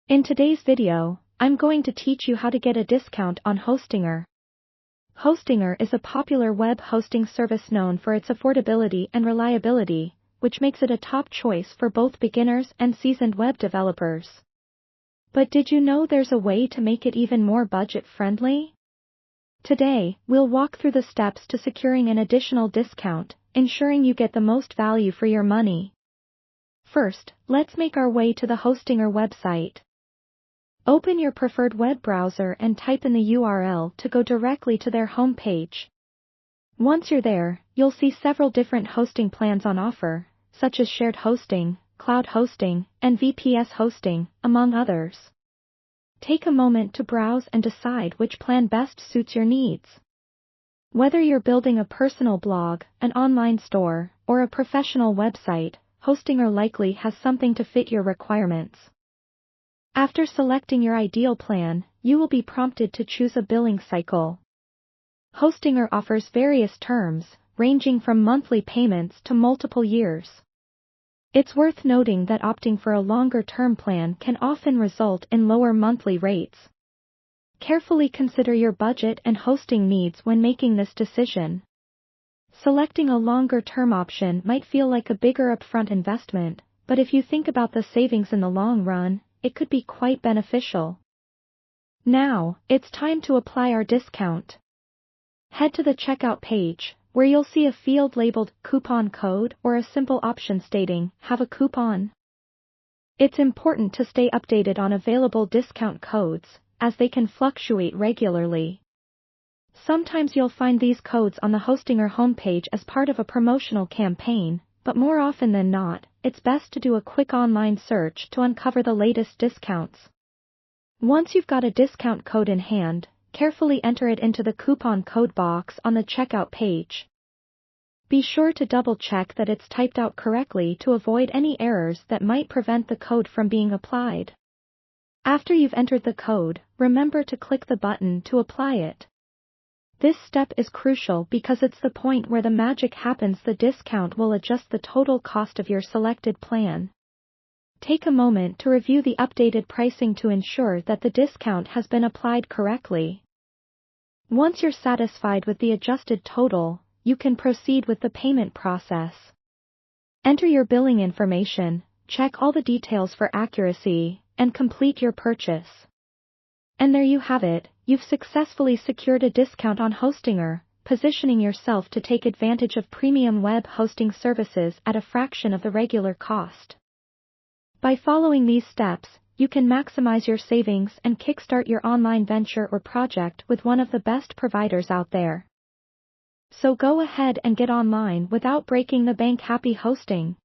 In today's video, I'm going to teach you how to get a discount on Hostinger. Hostinger is a popular web hosting service known for its affordability and reliability, which makes it a top choice for both beginners and seasoned web developers. But did you know there's a way to make it even more budget-friendly? Today, we'll walk through the steps to securing an additional discount, ensuring you get the most value for your money. First, let's make our way to the Hostinger website. Open your preferred web browser and type in the URL to go directly to their homepage. Once you're there, you'll see several different hosting plans on offer, such as shared hosting, cloud hosting, and VPS hosting, among others. Take a moment to browse and decide which plan best suits your needs. Whether you're building a personal blog, an online store, or a professional website, Hostinger likely has something to fit your requirements. After selecting your ideal plan, you will be prompted to choose a billing cycle. Hostinger offers various terms, ranging from monthly payments to multiple years. It's worth noting that opting for a longer-term plan can often result in lower monthly rates. Carefully consider your budget and hosting needs when making this decision. Selecting a longer-term option might feel like a bigger upfront investment, but if you think about the savings in the long run, it could be quite beneficial. Now, it's time to apply our discount. Head to the checkout page, where you'll see a field labeled coupon code or a simple option stating, "Have a coupon." It's important to stay updated on available discount codes, as they can fluctuate regularly. Sometimes you'll find these codes on the Hostinger homepage as part of a promotional campaign, but more often than not, it's best to do a quick online search to uncover the latest discounts. Once you've got a discount code in hand, carefully enter it into the coupon code box on the checkout page. Be sure to double-check that it's typed out correctly to avoid any errors that might prevent the code from being applied. After you've entered the code, remember to click the button to apply it. This step is crucial because it's the point where the magic happens. The discount will adjust the total cost of your selected plan. Take a moment to review the updated pricing to ensure that the discount has been applied correctly. Once you're satisfied with the adjusted total, you can proceed with the payment process. Enter your billing information, check all the details for accuracy, and complete your purchase. And there you have it, you've successfully secured a discount on Hostinger, positioning yourself to take advantage of premium web hosting services at a fraction of the regular cost. By following these steps, you can maximize your savings and kickstart your online venture or project with one of the best providers out there. So go ahead and get online without breaking the bank. Happy hosting!